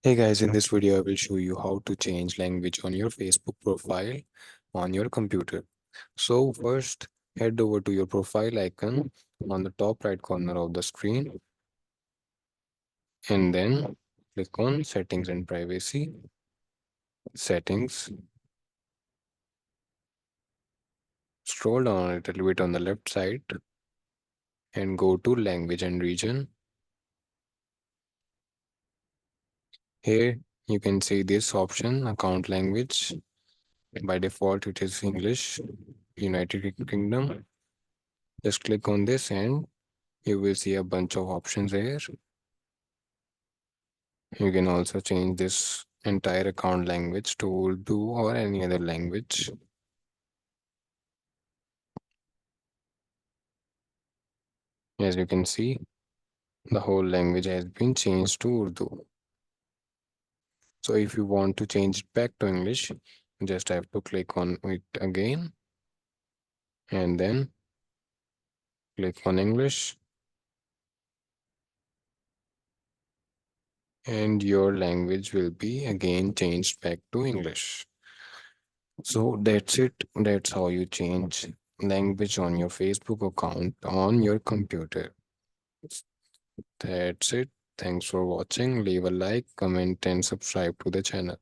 Hey guys, in this video I will show you how to change language on your Facebook profile on your computer. So first head over to your profile icon on the top right corner of the screen and then click on settings and privacy, settings, scroll down a little bit on the left side and go to language and region. Here you can see this option account language. By default it is English, United Kingdom. Just click on this and you will see a bunch of options here. You can also change this entire account language to Urdu or any other language. As you can see, the whole language has been changed to Urdu. So if you want to change it back to English, you just have to click on it again and then click on English and your language will be again changed back to English. So that's it. That's how you change language on your Facebook account on your computer. That's it. Thanks for watching. Leave a like, comment, and subscribe to the channel.